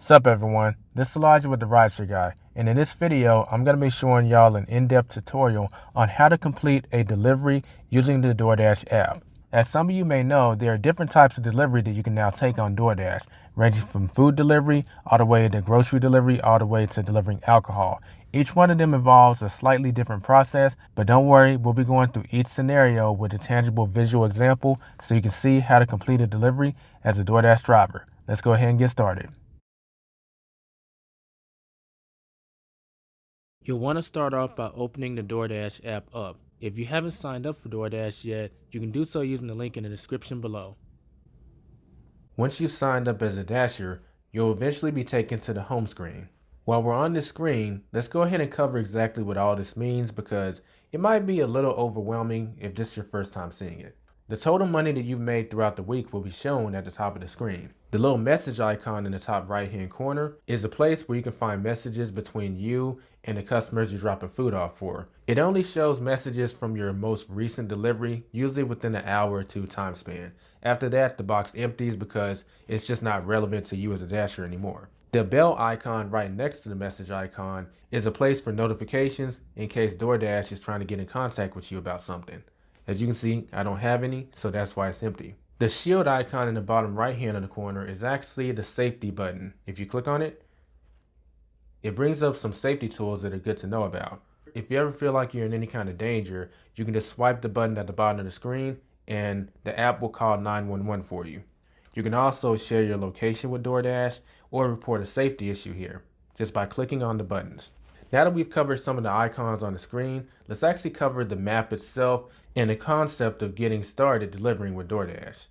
Sup everyone, this is Elijah with the Rideshare Guy, and in this video I'm going to be showing y'all an in-depth tutorial on how to complete a delivery using the Doordash app. As some of you may know, there are different types of delivery that you can now take on Doordash, ranging from food delivery, all the way to grocery delivery, all the way to delivering alcohol. Each one of them involves a slightly different process, but don't worry, we'll be going through each scenario with a tangible visual example so you can see how to complete a delivery as a Doordash driver. Let's go ahead and get started. You'll want to start off by opening the Doordash app up. If you haven't signed up for Doordash yet, you can do so using the link in the description below. Once you've signed up as a Dasher, you'll eventually be taken to the home screen. While we're on this screen, let's go ahead and cover exactly what all this means because it might be a little overwhelming if this is your first time seeing it. The total money that you've made throughout the week will be shown at the top of the screen. The little message icon in the top right hand corner is a place where you can find messages between you and the customers you're dropping food off for. It only shows messages from your most recent delivery, usually within an hour or two time span. After that, the box empties because it's just not relevant to you as a Dasher anymore. The bell icon right next to the message icon is a place for notifications in case Doordash is trying to get in contact with you about something. As you can see, I don't have any, so that's why it's empty. The shield icon in the bottom right hand of the corner is actually the safety button. If you click on it, it brings up some safety tools that are good to know about. If you ever feel like you're in any kind of danger, you can just swipe the button at the bottom of the screen and the app will call 911 for you. You can also share your location with Doordash or report a safety issue here just by clicking on the buttons. Now that we've covered some of the icons on the screen, let's actually cover the map itself and the concept of getting started delivering with Doordash.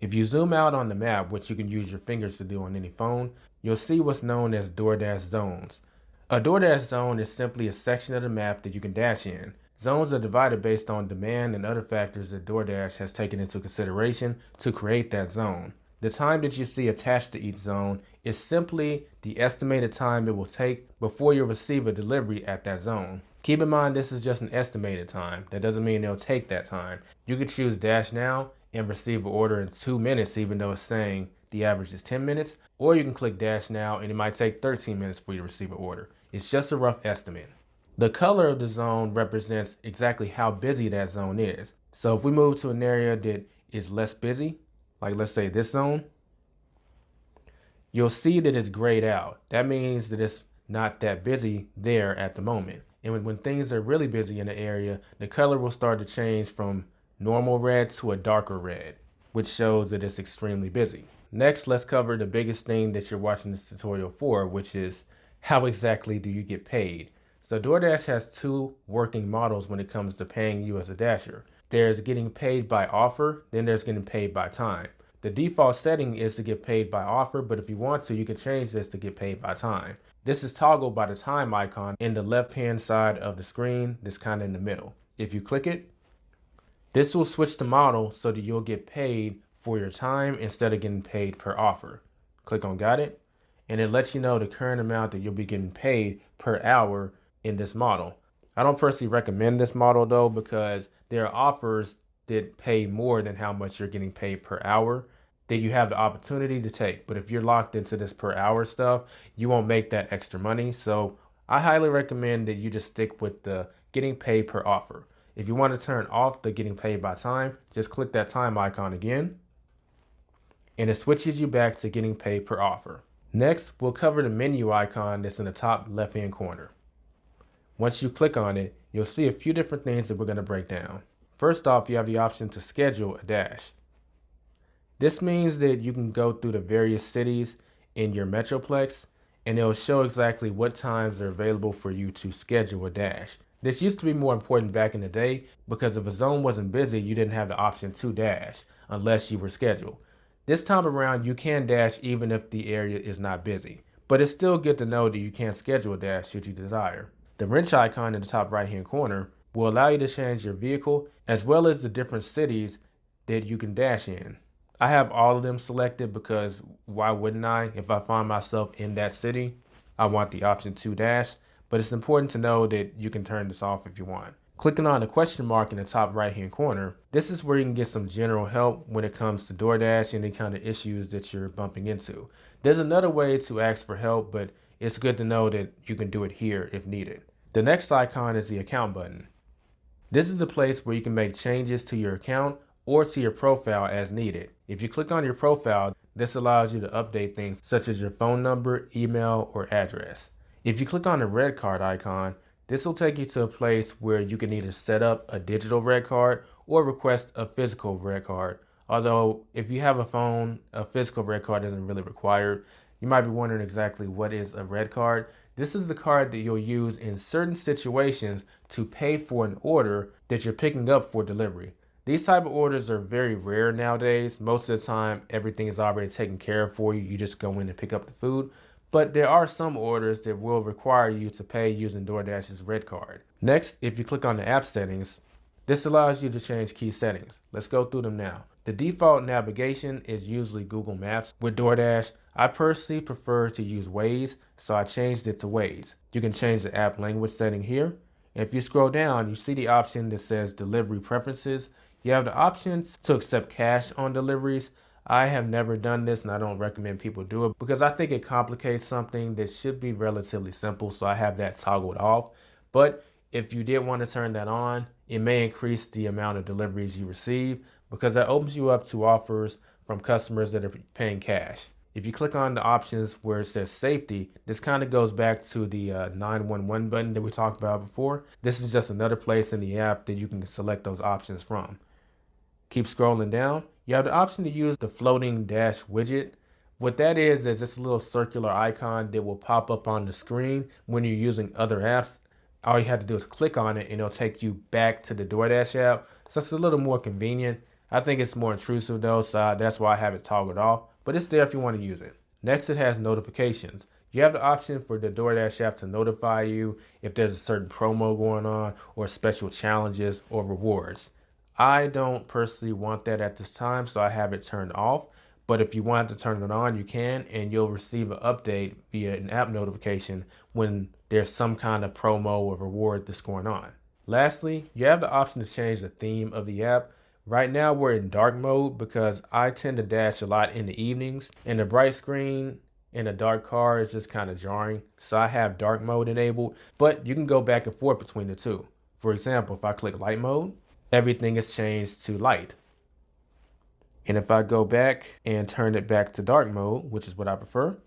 If you zoom out on the map, which you can use your fingers to do on any phone, you'll see what's known as Doordash zones. A Doordash zone is simply a section of the map that you can dash in. Zones are divided based on demand and other factors that Doordash has taken into consideration to create that zone. The time that you see attached to each zone is simply the estimated time it will take before you receive a delivery at that zone. Keep in mind this is just an estimated time. That doesn't mean it'll take that time. You could choose Dash Now and receive an order in 2 minutes even though it's saying the average is 10 minutes, or you can click Dash Now and it might take 13 minutes for you to receive an order. It's just a rough estimate. The color of the zone represents exactly how busy that zone is. So if we move to an area that is less busy, like let's say this zone, you'll see that it's grayed out. That means that it's not that busy there at the moment. And when things are really busy in the area, the color will start to change from normal red to a darker red, which shows that it's extremely busy. Next, let's cover the biggest thing that you're watching this tutorial for, which is how exactly do you get paid? So Doordash has two working models when it comes to paying you as a Dasher. There's getting paid by offer, then there's getting paid by time. The default setting is to get paid by offer, but if you want to, you can change this to get paid by time. This is toggled by the time icon in the left-hand side of the screen that's kind of in the middle. If you click it, this will switch the model so that you'll get paid for your time instead of getting paid per offer. Click on Got It, and it lets you know the current amount that you'll be getting paid per hour in this model. I don't personally recommend this model though because there are offers that pay more than how much you're getting paid per hour that you have the opportunity to take. But if you're locked into this per hour stuff, you won't make that extra money. So I highly recommend that you just stick with the getting paid per offer. If you want to turn off the getting paid by time, just click that time icon again, and it switches you back to getting paid per offer. Next, we'll cover the menu icon that's in the top left-hand corner. Once you click on it, you'll see a few different things that we're going to break down. First off, you have the option to schedule a dash. This means that you can go through the various cities in your Metroplex, and it'll show exactly what times are available for you to schedule a dash. This used to be more important back in the day because if a zone wasn't busy, you didn't have the option to dash unless you were scheduled. This time around, you can dash even if the area is not busy, but it's still good to know that you can schedule a dash should you desire. The wrench icon in the top right hand corner will allow you to change your vehicle as well as the different cities that you can dash in. I have all of them selected because why wouldn't I? If I find myself in that city, I want the option to dash. But it's important to know that you can turn this off if you want. Clicking on the question mark in the top right hand corner, this is where you can get some general help when it comes to DoorDash and any kind of issues that you're bumping into. There's another way to ask for help, but it's good to know that you can do it here if needed. The next icon is the account button. This is the place where you can make changes to your account or to your profile as needed. If you click on your profile, this allows you to update things such as your phone number, email, or address. If you click on the red card icon, this will take you to a place where you can either set up a digital red card or request a physical red card. Although if you have a phone, a physical red card isn't really required. You might be wondering exactly what is a red card. This is the card that you'll use in certain situations to pay for an order that you're picking up for delivery. These type of orders are very rare nowadays. Most of the time, everything is already taken care of for you. You just go in and pick up the food. But there are some orders that will require you to pay using DoorDash's red card. Next, if you click on the app settings, this allows you to change key settings. Let's go through them now. The default navigation is usually Google Maps. With DoorDash, I personally prefer to use Waze, so I changed it to Waze. You can change the app language setting here. If you scroll down, you see the option that says Delivery Preferences. You have the options to accept cash on deliveries. I have never done this and I don't recommend people do it because I think it complicates something that should be relatively simple, so I have that toggled off. But if you did want to turn that on, it may increase the amount of deliveries you receive because that opens you up to offers from customers that are paying cash. If you click on the options where it says safety, this kind of goes back to the 911 button that we talked about before. This is just another place in the app that you can select those options from. Keep scrolling down. You have the option to use the floating dash widget. What that is this little circular icon that will pop up on the screen when you're using other apps. All you have to do is click on it and it'll take you back to the DoorDash app. So it's a little more convenient. I think it's more intrusive though, so that's why I have it toggled off, but it's there if you want to use it. Next, it has notifications. You have the option for the DoorDash app to notify you if there's a certain promo going on or special challenges or rewards. I don't personally want that at this time, so I have it turned off. But if you want to turn it on, you can, and you'll receive an update via an app notification when there's some kind of promo or reward that's going on. Lastly, you have the option to change the theme of the app. Right now we're in dark mode because I tend to dash a lot in the evenings, and the bright screen in a dark car is just kind of jarring. So I have dark mode enabled, but you can go back and forth between the two. For example, if I click light mode, everything is changed to light. And if I go back and turn it back to dark mode, which is what I prefer,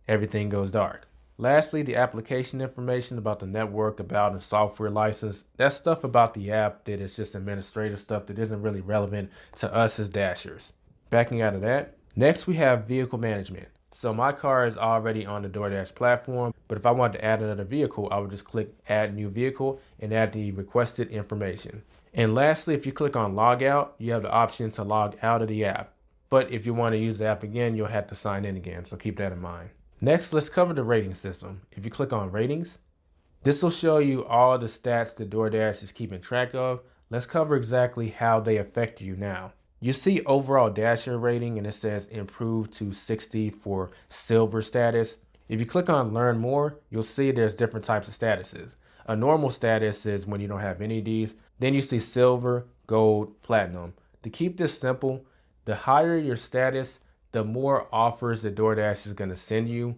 everything goes dark. Lastly, the application information about the network, about and software license. That's stuff about the app that is just administrative stuff that isn't really relevant to us as dashers. Backing out of that, next we have vehicle management. So my car is already on the DoorDash platform, but if I wanted to add another vehicle, I would just click add new vehicle and add the requested information. And lastly, if you click on log out, you have the option to log out of the app. But if you want to use the app again, you'll have to sign in again, so keep that in mind. Next, let's cover the rating system. If you click on ratings, this will show you all the stats that DoorDash is keeping track of. Let's cover exactly how they affect you now. You see overall Dasher rating and it says improved to 60 for silver status. If you click on learn more, you'll see there's different types of statuses. A normal status is when you don't have any of these. Then you see silver, gold, platinum. To keep this simple, the higher your status, the more offers that DoorDash is going to send you.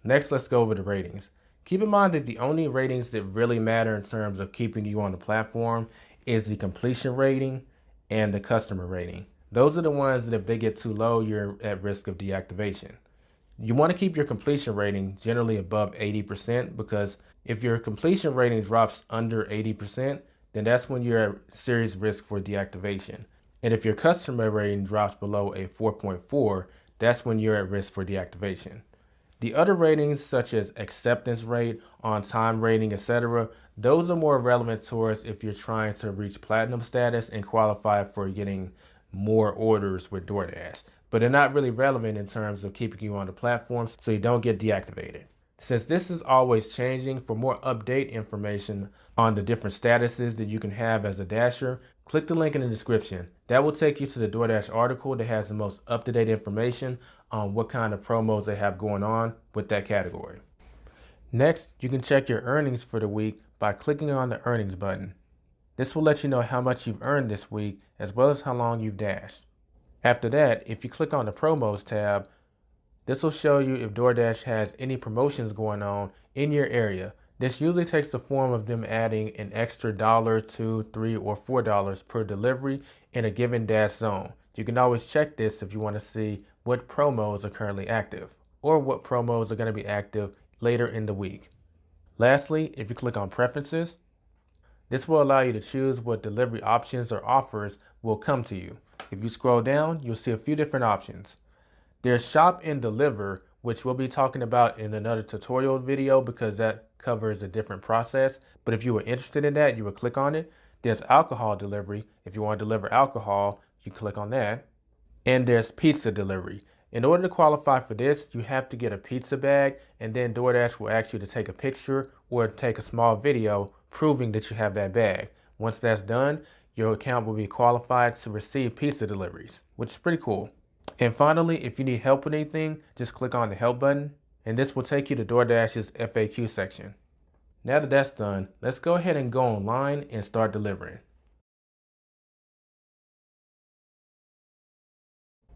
Next, let's go over the ratings. Keep in mind that the only ratings that really matter in terms of keeping you on the platform is the completion rating and the customer rating. Those are the ones that if they get too low, you're at risk of deactivation. You want to keep your completion rating generally above 80% because if your completion rating drops under 80%, then that's when you're at serious risk for deactivation. And if your customer rating drops below a 4.4, that's when you're at risk for deactivation. The other ratings such as acceptance rate, on-time rating, etc., those are more relevant towards if you're trying to reach platinum status and qualify for getting more orders with DoorDash. But they're not really relevant in terms of keeping you on the platform so you don't get deactivated. Since this is always changing, for more update information on the different statuses that you can have as a dasher, click the link in the description. That will take you to the DoorDash article that has the most up-to-date information on what kind of promos they have going on with that category. Next, you can check your earnings for the week by clicking on the earnings button. This will let you know how much you've earned this week as well as how long you've dashed. After that, if you click on the Promos tab, this will show you if DoorDash has any promotions going on in your area. This usually takes the form of them adding an extra $1, $2, $3, or $4 per delivery in a given dash zone. You can always check this if you want to see what promos are currently active or what promos are going to be active later in the week. Lastly, if you click on Preferences, this will allow you to choose what delivery options or offers will come to you. If you scroll down, you'll see a few different options. There's Shop and Deliver, which we'll be talking about in another tutorial video because that covers a different process. But if you were interested in that, you would click on it. There's Alcohol Delivery. If you want to deliver alcohol, you click on that. And there's Pizza Delivery. In order to qualify for this, you have to get a pizza bag, and then DoorDash will ask you to take a picture or take a small video proving that you have that bag. Once that's done, your account will be qualified to receive pizza deliveries, which is pretty cool. And finally, if you need help with anything, just click on the Help button, and this will take you to DoorDash's FAQ section. Now that that's done, let's go ahead and go online and start delivering.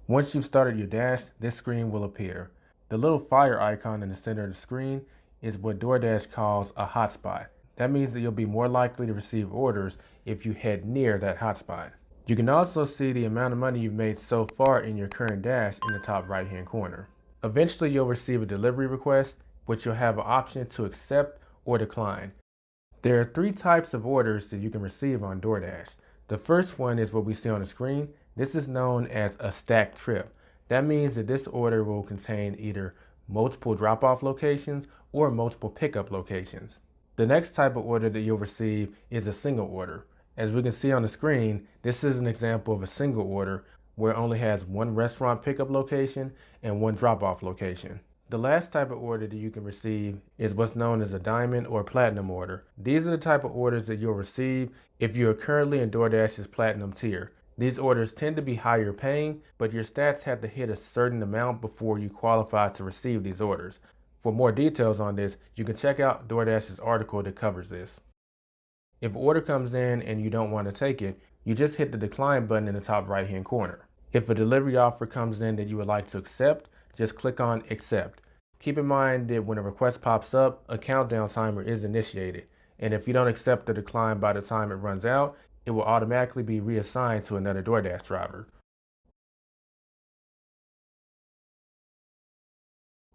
Once you've started your dash, this screen will appear. The little fire icon in the center of the screen is what DoorDash calls a hotspot. That means that you'll be more likely to receive orders if you head near that hotspot. You can also see the amount of money you've made so far in your current dash in the top right hand corner. Eventually you'll receive a delivery request, which you'll have an option to accept or decline. There are 3 types of orders that you can receive on DoorDash. The first one is what we see on the screen. This is known as a stacked trip. That means that this order will contain either multiple drop-off locations or multiple pickup locations. The next type of order that you'll receive is a single order. As we can see on the screen, this is an example of a single order where it only has one restaurant pickup location and one drop-off location. The last type of order that you can receive is what's known as a diamond or platinum order. These are the type of orders that you'll receive if you are currently in DoorDash's platinum tier. These orders tend to be higher paying, but your stats have to hit a certain amount before you qualify to receive these orders. For more details on this, you can check out DoorDash's article that covers this. If an order comes in and you don't want to take it, you just hit the decline button in the top right hand corner. If a delivery offer comes in that you would like to accept, just click on Accept. Keep in mind that when a request pops up, a countdown timer is initiated, and if you don't accept the decline by the time it runs out, it will automatically be reassigned to another DoorDash driver.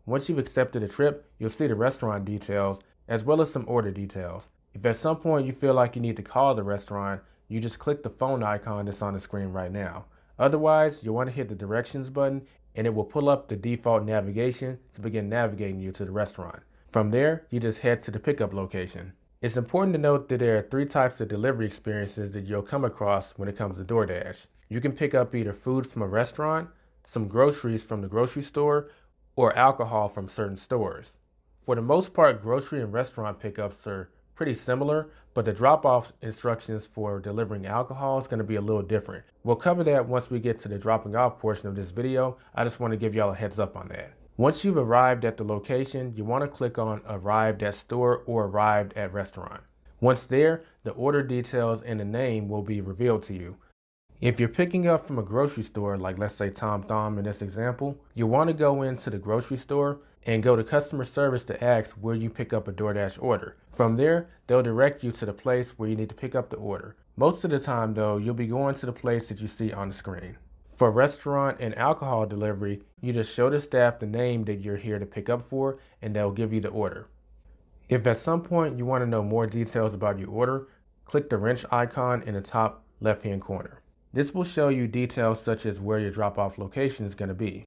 Once you've accepted a trip, you'll see the restaurant details as well as some order details. If at some point you feel like you need to call the restaurant, you just click the phone icon that's on the screen right now. Otherwise, you'll want to hit the directions button and it will pull up the default navigation to begin navigating you to the restaurant. From there, you just head to the pickup location. It's important to note that there are 3 types of delivery experiences that you'll come across when it comes to DoorDash. You can pick up either food from a restaurant, some groceries from the grocery store, or alcohol from certain stores. For the most part, grocery and restaurant pickups are pretty similar, but the drop-off instructions for delivering alcohol is going to be a little different. We'll cover that once we get to the dropping off portion of this video. I just want to give y'all a heads up on that. Once you've arrived at the location, you want to click on Arrived at Store or Arrived at Restaurant. Once there, the order details and the name will be revealed to you. If you're picking up from a grocery store, like let's say Tom Thumb in this example, you want to go into the grocery store and go to customer service to ask where you pick up a DoorDash order. From there, they'll direct you to the place where you need to pick up the order. Most of the time though, you'll be going to the place that you see on the screen. For restaurant and alcohol delivery, you just show the staff the name that you're here to pick up for and they'll give you the order. If at some point you want to know more details about your order, click the wrench icon in the top left-hand corner. This will show you details such as where your drop-off location is going to be.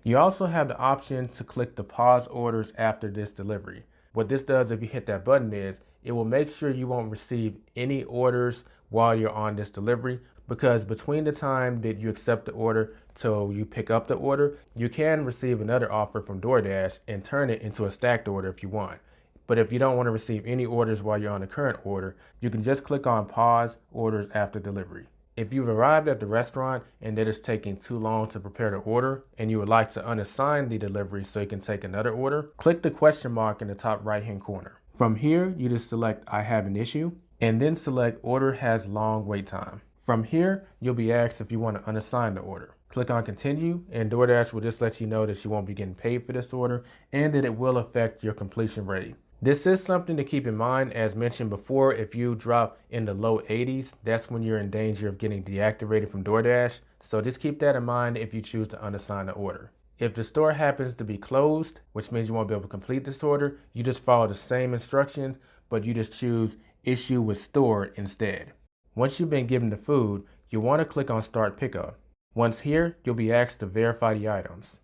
You also have the option to click the pause orders after this delivery. What this does if you hit that button is it will make sure you won't receive any orders while you're on this delivery, because between the time that you accept the order till you pick up the order, you can receive another offer from DoorDash and turn it into a stacked order if you want. But if you don't want to receive any orders while you're on the current order, you can just click on pause orders after delivery. If you've arrived at the restaurant and it is taking too long to prepare the order and you would like to unassign the delivery so you can take another order, click the question mark in the top right hand corner. From here, you just select I have an issue and then select order has long wait time. From here, you'll be asked if you want to unassign the order. Click on continue and DoorDash will just let you know that you won't be getting paid for this order and that it will affect your completion rate. This is something to keep in mind. As mentioned before, if you drop in the low 80s, that's when you're in danger of getting deactivated from DoorDash. So just keep that in mind if you choose to unassign the order. If the store happens to be closed, which means you won't be able to complete this order, you just follow the same instructions, but you just choose issue with store instead. Once you've been given the food, you'll want to click on Start Pickup. Once here, you'll be asked to verify the items.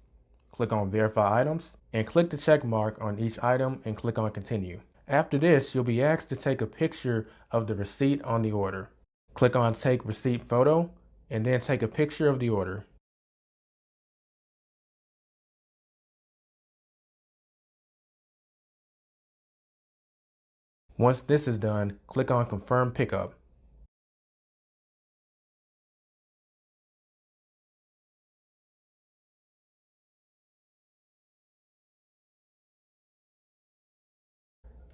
Click on Verify Items and click the check mark on each item and click on Continue. After this, you'll be asked to take a picture of the receipt on the order. Click on Take Receipt Photo and then take a picture of the order. Once this is done, click on Confirm Pickup.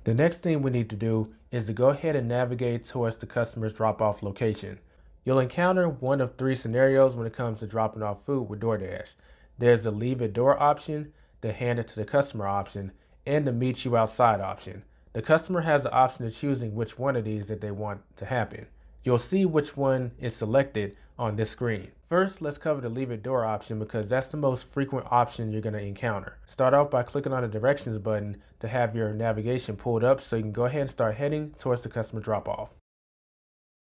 The next thing we need to do is to go ahead and navigate towards the customer's drop-off location. You'll encounter one of three scenarios when it comes to dropping off food with DoorDash. There's the leave at door option, the hand it to the customer option, and the meet you outside option. The customer has the option of choosing which one of these that they want to happen. You'll see which one is selected on this screen. First, let's cover the leave at door option because that's the most frequent option you're going to encounter. Start off by clicking on the directions button to have your navigation pulled up so you can go ahead and start heading towards the customer drop off.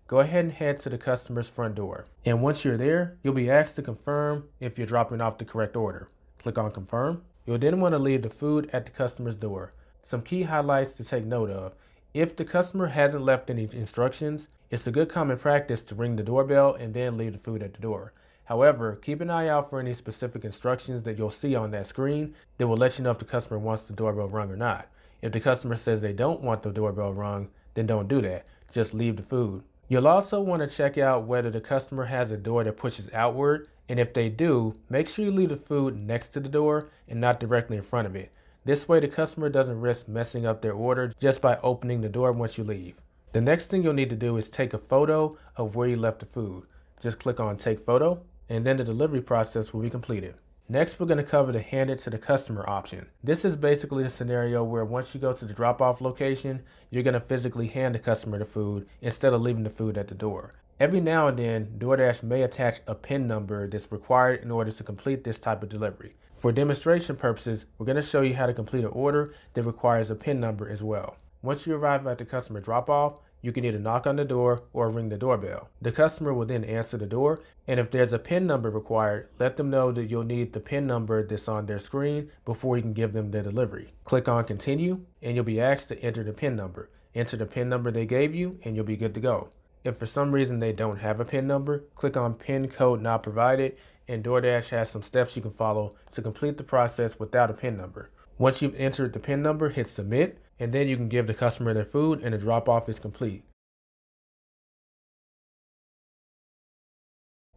Go ahead and head to the customer's front door. And once you're there, you'll be asked to confirm if you're dropping off the correct order. Click on confirm. You'll then want to leave the food at the customer's door. Some key highlights to take note of. If the customer hasn't left any instructions, it's a good common practice to ring the doorbell and then leave the food at the door. However, keep an eye out for any specific instructions that you'll see on that screen that will let you know if the customer wants the doorbell rung or not. If the customer says they don't want the doorbell rung, then don't do that. Just leave the food. You'll also want to check out whether the customer has a door that pushes outward, and if they do, make sure you leave the food next to the door and not directly in front of it. This way the customer doesn't risk messing up their order just by opening the door once you leave. The next thing you'll need to do is take a photo of where you left the food. Just click on Take Photo, and then the delivery process will be completed. Next, we're going to cover the hand it to the customer option. This is basically the scenario where once you go to the drop-off location, you're going to physically hand the customer the food instead of leaving the food at the door. Every now and then, DoorDash may attach a PIN number that's required in order to complete this type of delivery. For demonstration purposes, we're going to show you how to complete an order that requires a PIN number as well. Once you arrive at the customer drop-off, you can either knock on the door or ring the doorbell. The customer will then answer the door, and if there's a PIN number required, let them know that you'll need the PIN number that's on their screen before you can give them the delivery. Click on Continue, and you'll be asked to enter the PIN number. Enter the PIN number they gave you, and you'll be good to go. If for some reason they don't have a PIN number, click on PIN code not provided, and DoorDash has some steps you can follow to complete the process without a PIN number. Once you've entered the PIN number, hit Submit, and then you can give the customer their food and the drop-off is complete.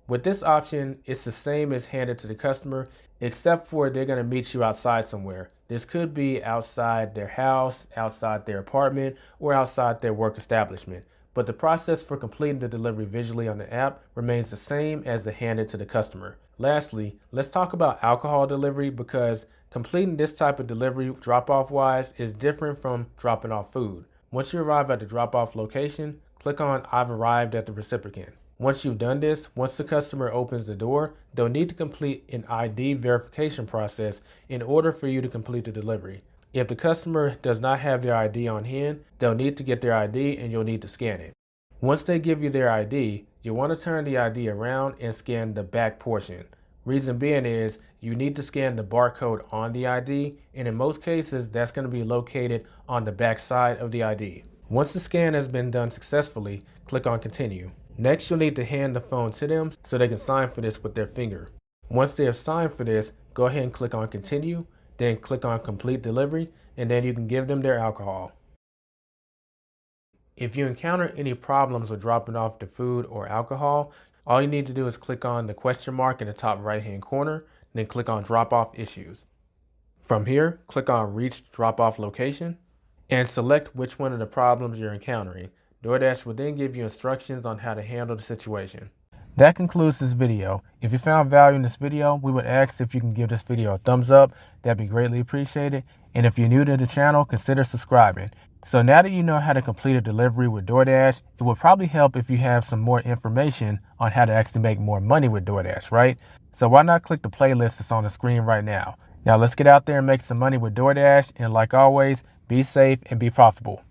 With this option, it's the same as handed to the customer, except for they're going to meet you outside somewhere. This could be outside their house, outside their apartment, or outside their work establishment. But the process for completing the delivery visually on the app remains the same as the handed to the customer. Lastly, let's talk about alcohol delivery because completing this type of delivery drop-off wise is different from dropping off food. Once you arrive at the drop-off location, click on I've arrived at the recipient. Once you've done this, once the customer opens the door, they'll need to complete an ID verification process in order for you to complete the delivery. If the customer does not have their ID on hand, they'll need to get their ID and you'll need to scan it. Once they give you their ID, you'll want to turn the ID around and scan the back portion. Reason being is you need to scan the barcode on the ID, and in most cases, that's going to be located on the back side of the ID. Once the scan has been done successfully, click on Continue. Next, you'll need to hand the phone to them so they can sign for this with their finger. Once they have signed for this, go ahead and click on Continue, then click on Complete Delivery, and then you can give them their alcohol. If you encounter any problems with dropping off the food or alcohol, all you need to do is click on the question mark in the top right-hand corner, then click on Drop Off Issues. From here, click on Reach Drop Off Location, and select which one of the problems you're encountering. DoorDash will then give you instructions on how to handle the situation. That concludes this video. If you found value in this video, we would ask if you can give this video a thumbs up. That'd be greatly appreciated. And if you're new to the channel, consider subscribing. So now that you know how to complete a delivery with DoorDash, it would probably help if you have some more information on how to actually make more money with DoorDash, right? So why not click the playlist that's on the screen right now? Now let's get out there and make some money with DoorDash. And like always, be safe and be profitable.